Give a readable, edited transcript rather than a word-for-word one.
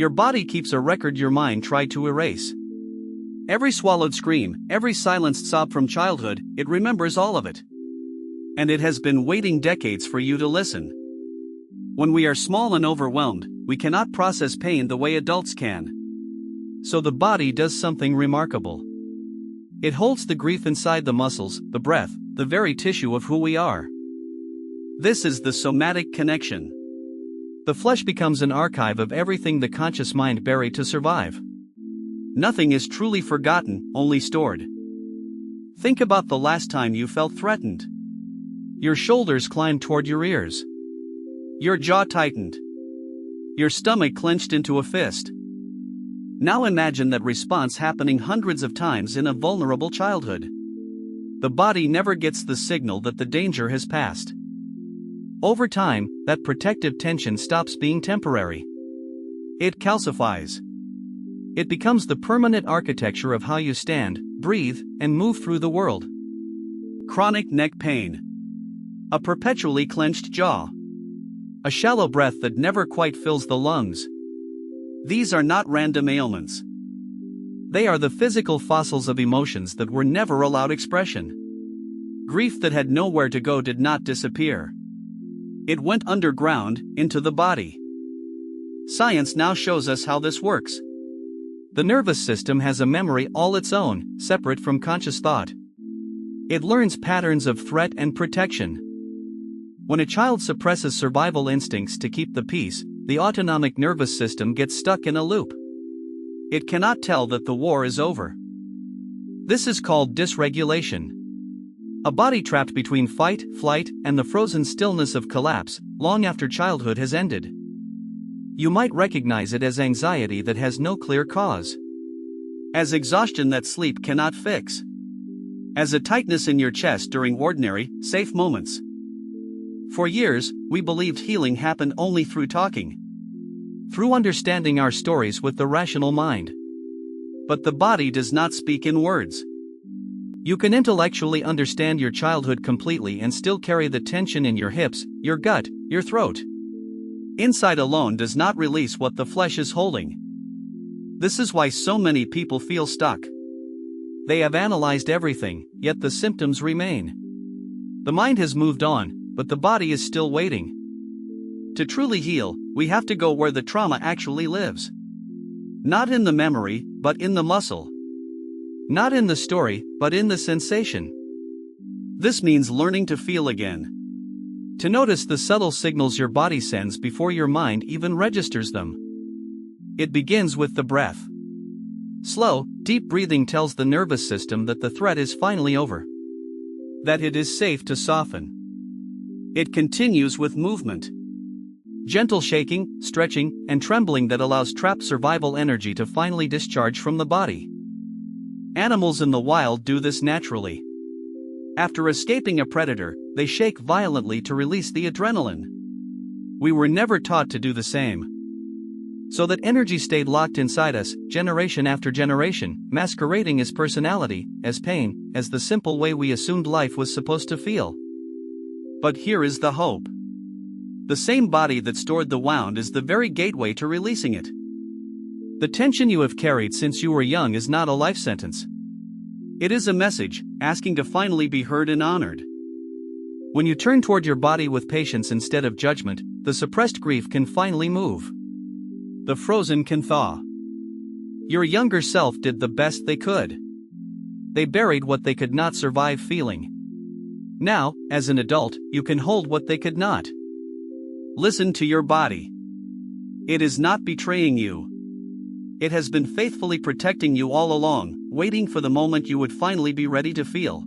Your body keeps a record your mind tried to erase. Every swallowed scream, every silenced sob from childhood, it remembers all of it. And it has been waiting decades for you to listen. When we are small and overwhelmed, we cannot process pain the way adults can. So the body does something remarkable. It holds the grief inside the muscles, the breath, the very tissue of who we are. This is the somatic connection. The flesh becomes an archive of everything the conscious mind buried to survive. Nothing is truly forgotten, only stored. Think about the last time you felt threatened. Your shoulders climbed toward your ears. Your jaw tightened. Your stomach clenched into a fist. Now imagine that response happening hundreds of times in a vulnerable childhood. The body never gets the signal that the danger has passed. Over time, that protective tension stops being temporary. It calcifies. It becomes the permanent architecture of how you stand, breathe, and move through the world. Chronic neck pain. A perpetually clenched jaw. A shallow breath that never quite fills the lungs. These are not random ailments. They are the physical fossils of emotions that were never allowed expression. Grief that had nowhere to go did not disappear. It went underground, into the body. Science now shows us how this works. The nervous system has a memory all its own, separate from conscious thought. It learns patterns of threat and protection. When a child suppresses survival instincts to keep the peace, the autonomic nervous system gets stuck in a loop. It cannot tell that the war is over. This is called dysregulation. A body trapped between fight, flight, and the frozen stillness of collapse, long after childhood has ended. You might recognize it as anxiety that has no clear cause. As exhaustion that sleep cannot fix. As a tightness in your chest during ordinary, safe moments. For years, we believed healing happened only through talking. Through understanding our stories with the rational mind. But the body does not speak in words. You can intellectually understand your childhood completely and still carry the tension in your hips, your gut, your throat. Inside alone does not release what the flesh is holding. This is why so many people feel stuck. They have analyzed everything, yet the symptoms remain. The mind has moved on, but the body is still waiting. To truly heal, we have to go where the trauma actually lives. Not in the memory, but in the muscle. Not in the story, but in the sensation. This means learning to feel again. To notice the subtle signals your body sends before your mind even registers them. It begins with the breath. Slow, deep breathing tells the nervous system that the threat is finally over. That it is safe to soften. It continues with movement. Gentle shaking, stretching, and trembling that allows trapped survival energy to finally discharge from the body. Animals in the wild do this naturally. After escaping a predator, they shake violently to release the adrenaline. We were never taught to do the same. So that energy stayed locked inside us, generation after generation, masquerading as personality, as pain, as the simple way we assumed life was supposed to feel. But here is the hope. The same body that stored the wound is the very gateway to releasing it. The tension you have carried since you were young is not a life sentence. It is a message, asking to finally be heard and honored. When you turn toward your body with patience instead of judgment, the suppressed grief can finally move. The frozen can thaw. Your younger self did the best they could. They buried what they could not survive feeling. Now, as an adult, you can hold what they could not. Listen to your body. It is not betraying you. It has been faithfully protecting you all along, waiting for the moment you would finally be ready to feel.